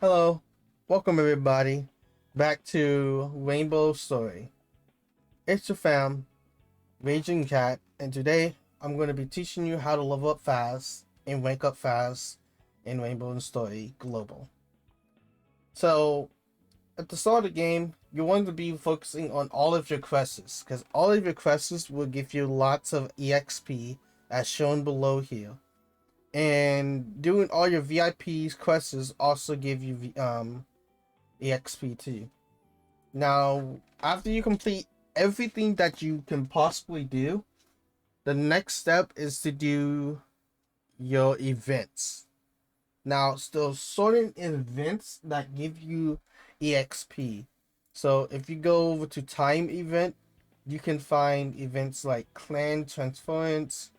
Hello, welcome everybody back to Rainbow Story. It's your fam, Raging Cat, and today I'm going to be teaching you how to level up fast and rank up fast in Rainbow Story Global. So, at the start of the game, you want to be focusing on all of your quests, because all of your quests will give you lots of EXP as shown below here. And doing all your VIPs quests also give you EXP too. Now, after you complete everything that you can possibly do, the next step is to do your events. Now, still certain events that give you EXP. So if you go over to time event, you can find events like clan transference,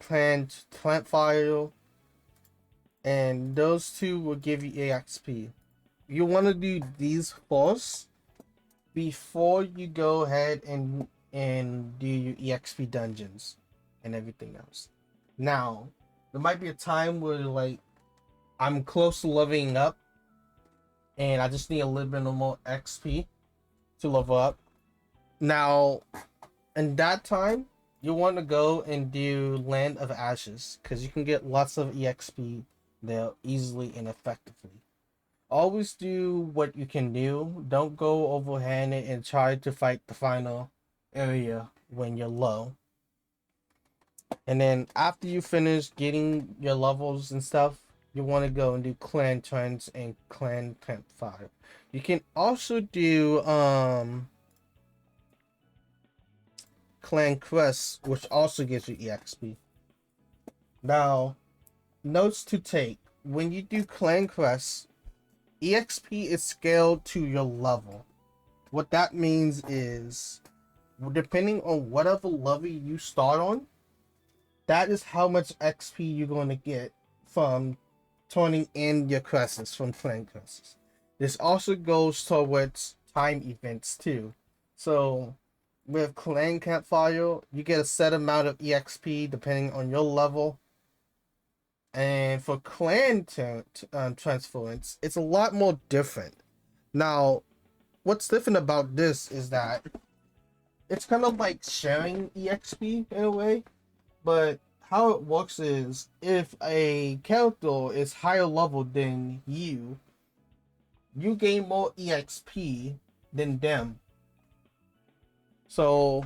clan plant file, and those two will give you EXP. You want to do these first before you go ahead and do your EXP dungeons and everything else. Now, there might be a time where like I'm close to leveling up and I just need a little bit more XP to level up. Now, in that time, you want to go and do Land of Ashes because you can get lots of EXP there easily and effectively. Always do what you can do. Don't go overhanded and try to fight the final area when you're low. And then after you finish getting your levels and stuff, you want to go and do clan trends and clan campfire. You can also do clan quests, which also gives you EXP. Now, notes to take: when you do clan quests, EXP is scaled to your level. What that means is, depending on whatever level you start on, that is how much XP you're going to get from turning in your quests from clan quests. This also goes towards time events too. So with clan campfire, you get a set amount of EXP depending on your level. And for clan transference, it's a lot more different. Now, what's different about this is that it's kind of like sharing EXP in a way, but how it works is if a character is higher level than you gain more EXP than them. So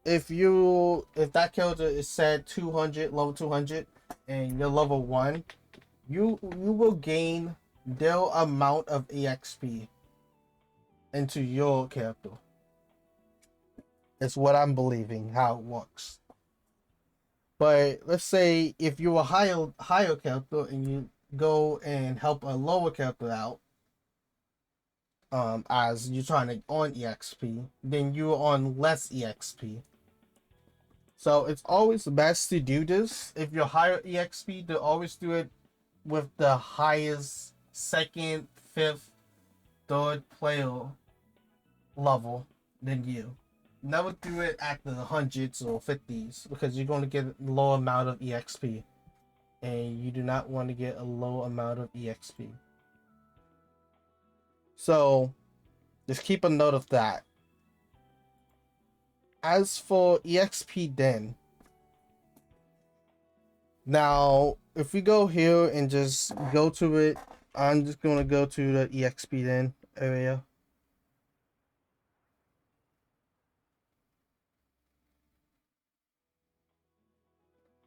if that character is set 200, level 200, and you're level 1, you will gain their amount of EXP into your character. It's what I'm believing how it works. But let's say if you're a higher character and you go and help a lower character out, as you're trying to earn EXP, then you're on less EXP. So it's always best to do this. If you're higher EXP, to always do it with the highest second, fifth, third player level than you. Never do it at the hundreds or 50s because you're going to get a low amount of EXP. And you do not want to get a low amount of EXP. So just keep a note of that. As for EXP then, now if we go here and just go to it, I'm just going to go to the EXP then area.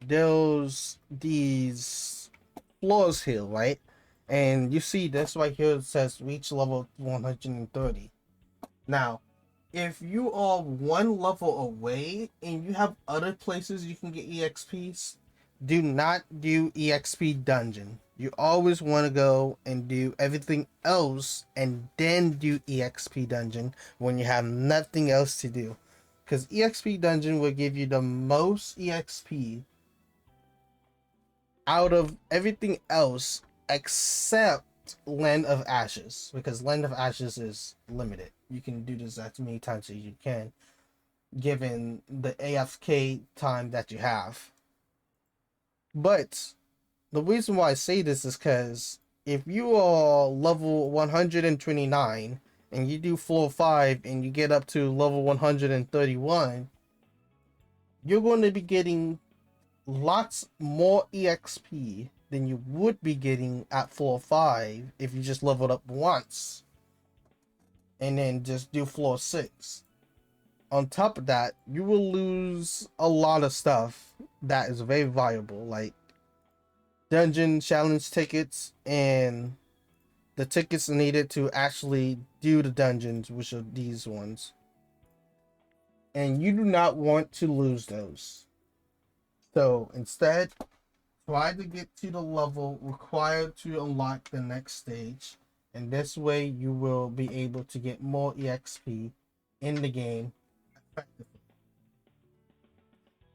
There's these floors here, right? And you see this right here, it says reach level 130. Now, if you are one level away and you have other places you can get EXPs, do not do EXP dungeon. You always want to go and do everything else and then do EXP dungeon when you have nothing else to do. Because EXP dungeon will give you the most EXP out of everything else except Land of Ashes, because Land of Ashes is limited. You can do this as many times as you can, given the AFK time that you have. But the reason why I say this is because if you are level 129 and you do floor 5 and you get up to level 131, you're going to be getting lots more EXP than you would be getting at floor 5 if you just leveled up once and then just do floor 6. On top of that, you will lose a lot of stuff that is very valuable, like dungeon challenge tickets and the tickets needed to actually do the dungeons, which are these ones. And you do not want to lose those. So instead, try to get to the level required to unlock the next stage. And this way you will be able to get more EXP in the game effectively.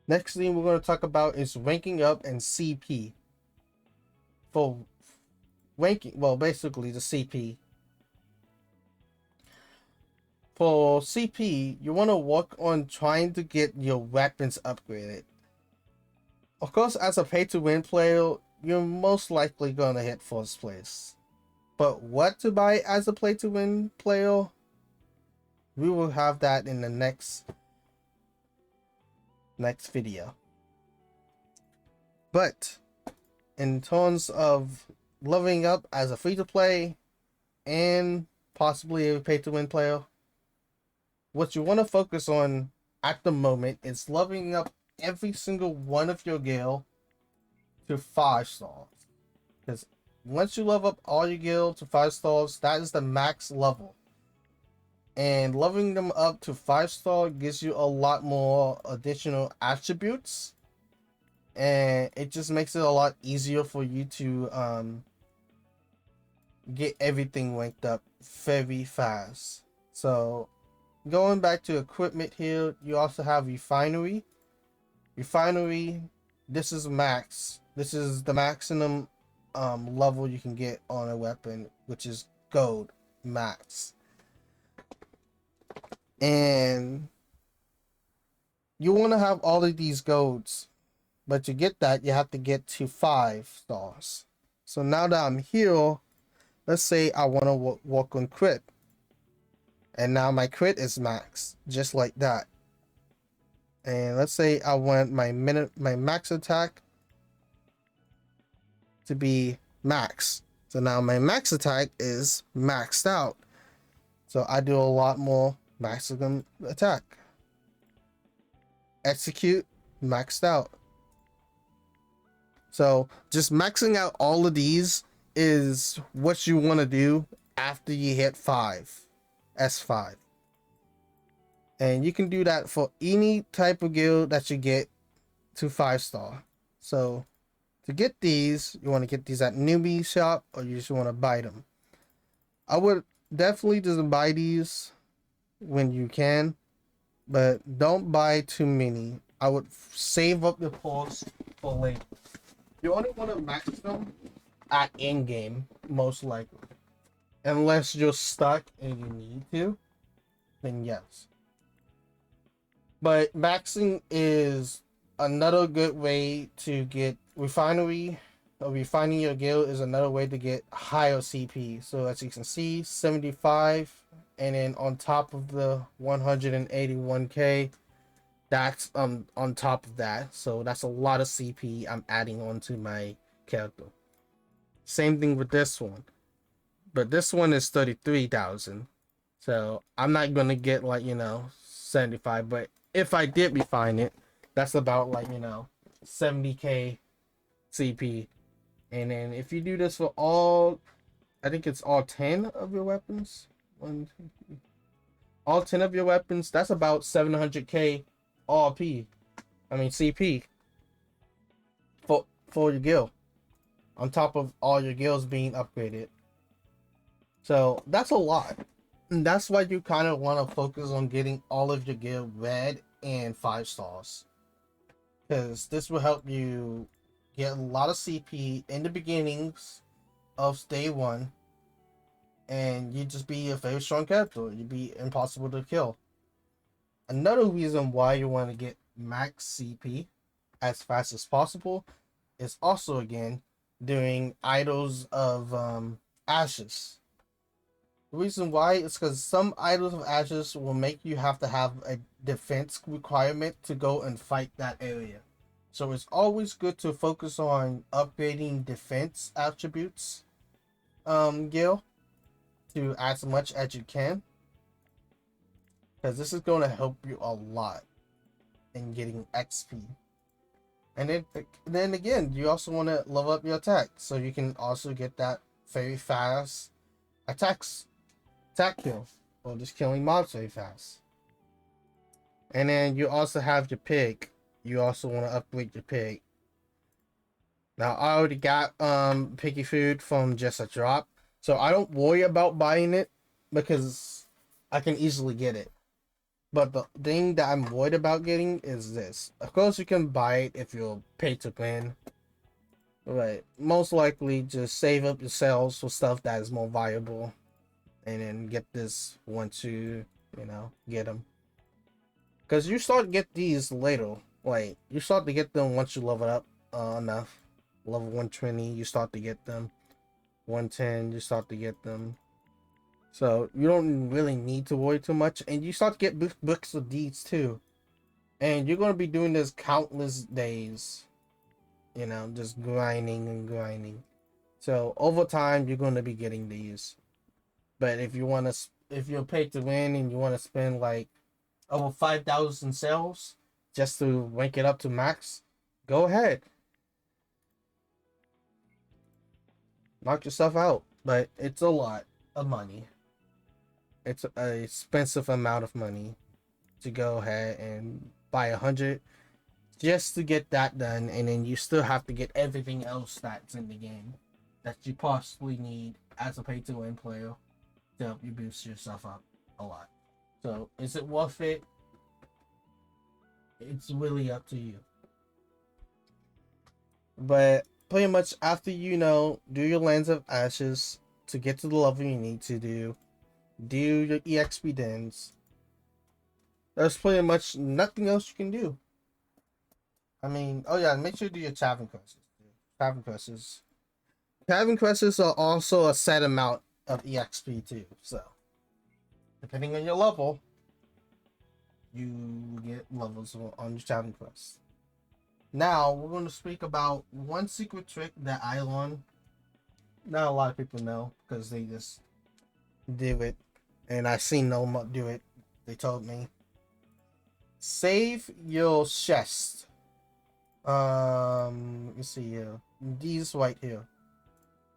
Next thing we're going to talk about is ranking up and CP. For ranking, well, basically the CP. For CP, you want to work on trying to get your weapons upgraded. Of course, as a pay-to-win player, you're most likely going to hit first place. But what to buy as a play-to-win player? We will have that in the next video. But in terms of leveling up as a free-to-play and possibly a pay-to-win player, what you want to focus on at the moment is leveling up every single one of your guild to 5 stars. Because once you level up all your guild to 5 stars, that is the max level. And leveling them up to 5-star gives you a lot more additional attributes. And it just makes it a lot easier for you to get everything ranked up very fast. So going back to equipment here, you also have refinery. Refinery, this is max. This is the maximum level you can get on a weapon, which is gold max. And you want to have all of these golds, but to get that, you have to get to 5 stars. So now that I'm here, let's say I want to work on crit. And now my crit is max, just like that. And let's say I want my max attack to be max. So now my max attack is maxed out. So I do a lot more maximum attack. Execute, maxed out. So just maxing out all of these is what you want to do after you hit 5, S5. And you can do that for any type of guild that you get to 5-star. So to get these, you want to get these at newbie shop, or you just want to buy them. I would definitely just buy these when you can, but don't buy too many. I would save up the pulse for later. You only want to max them at in-game, most likely. Unless you're stuck and you need to, then yes. But maxing is another good way to get refinery. Refining your guild is another way to get higher CP. So as you can see, 75, and then on top of the 181k, that's on top of that. So that's a lot of CP I'm adding onto my character. Same thing with this one, but this one is 33,000. So I'm not gonna get, like, 75, but if I did refine it, that's about, like, 70k CP. And then if you do this for all, I think it's all 10 of your weapons. All 10 of your weapons, that's about 700k RP. I mean CP for your guild, on top of all your guilds being upgraded. So that's a lot. And that's why you kind of want to focus on getting all of your guild red and 5 stars, because this will help you get a lot of CP in the beginnings of day 1, and you just be a very strong character. You'd be impossible to kill. Another reason why you want to get max CP as fast as possible is also, again, doing idols of ashes. The reason why is because some idols of ashes will make you have to have a defense requirement to go and fight that area. So it's always good to focus on upgrading defense attributes, Gil, to as much as you can, because this is going to help you a lot in getting XP. And then again, you also want to level up your attack, so you can also get that very fast attack kill, or just killing mobs very fast. And then you also have your pig. You also want to upgrade your pig. Now I already got piggy food from just a drop, so I don't worry about buying it because I can easily get it. But the thing that I'm worried about getting is this. Of course, you can buy it if you're pay to win. But most likely, just save up your sales for stuff that is more viable. And then get this once you get them. Because you start to get these later. Like, you start to get them once you level up enough. Level 120, you start to get them. 110, you start to get them. So you don't really need to worry too much, and you start to get books of deeds too, and you're going to be doing this countless days, just grinding and grinding. So over time you're going to be getting these. But if you're paid to win and you want to spend like over 5,000 sales just to rank it up to max, go ahead, knock yourself out. But it's a lot of money. It's an expensive amount of money to go ahead and buy 100 just to get that done, and then you still have to get everything else that's in the game that you possibly need as a pay to win player to help you boost yourself up a lot. So is it worth it? It's really up to you. But pretty much after do your Lands of Ashes to get to the level you need to do your EXP dens. There's pretty much nothing else you can do. I mean, oh yeah, make sure you do your tavern quests. Tavern quests are also a set amount of EXP too. So, depending on your level, you get levels on your tavern quests. Now, we're going to speak about one secret trick that I learned. Not a lot of people know because they just do it. And I seen no one do it. They told me. Save your chest. Let me see here. These right here.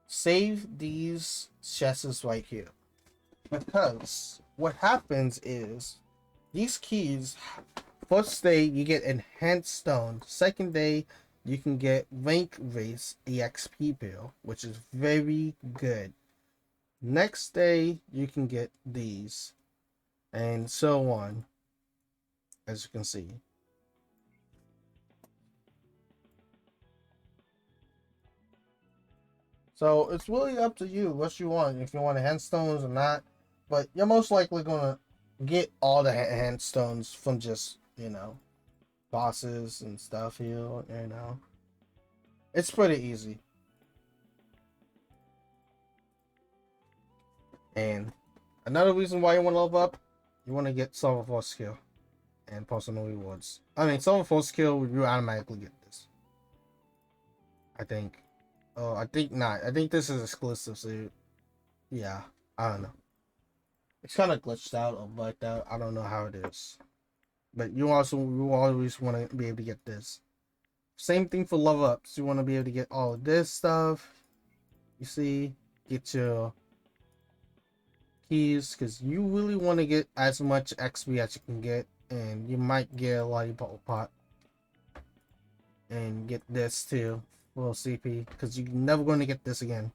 Save these chests right here. Because what happens is these keys, first day you get enhanced stone. Second day you can get rank race EXP bill, which is very good. Next day you can get these, and so on, as you can see. So it's really up to you what you want, if you want handstones or not. But you're most likely gonna get all the handstones from just bosses and stuff here. It's pretty easy. And another reason why you want to level up, you want to get Silver 4 skill and personal rewards. I mean, Silver 4 skill, you automatically get this. I think. Oh, I think not. I think this is exclusive, so yeah. I don't know. It's kind of glitched out or like that. I don't know how it is. But you always want to be able to get this. Same thing for level ups. You want to be able to get all of this stuff. You see? Get your keys, because you really want to get as much XP as you can get, and you might get a lollipop pot and get this too for CP, because you're never going to get this again.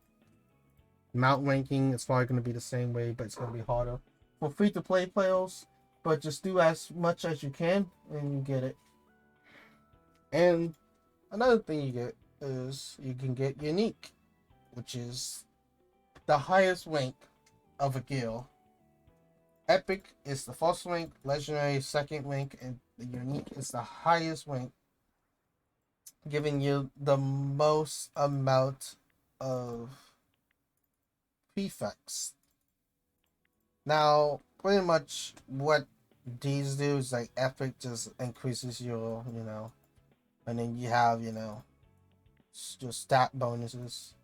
Mount ranking is probably going to be the same way, but it's going to be harder for free to play players. But just do as much as you can and you get it. And another thing you get is you can get unique, which is the highest rank of a guild. Epic is the first rank, legendary second rank, and the unique is the highest rank giving you the most amount of prefects. Now, pretty much what these do is like epic just increases your, and then you have, just stat bonuses.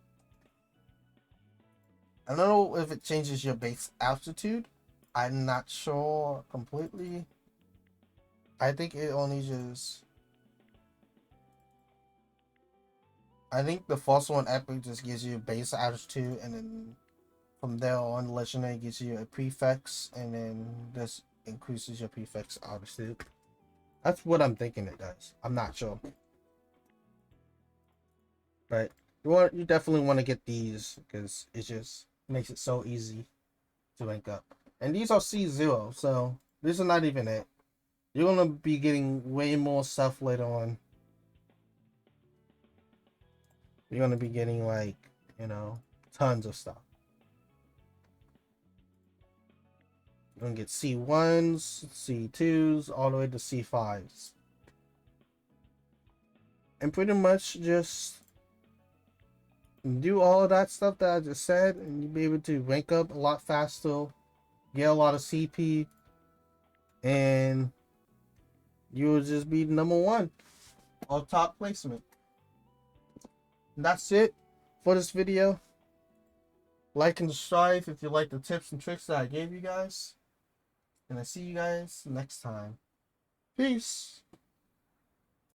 I don't know if it changes your base altitude. I'm not sure completely. I think it only just. I think the first one epic just gives you base altitude, and then from there on, legendary gives you a prefix, and then this increases your prefix altitude. That's what I'm thinking it does. I'm not sure, but you definitely want to get these because it just makes it so easy to rank up. And these are C0, so these are not even it. You're gonna be getting way more stuff later on. You're gonna be getting like, tons of stuff. You're gonna get C1s, C2s, all the way to C5s. And pretty much just do all of that stuff that I just said, and you'll be able to rank up a lot faster, get a lot of CP, and you'll just be number one or top placement. And that's it for this video. Like and subscribe if you like the tips and tricks that I gave you guys. And I see you guys next time. Peace.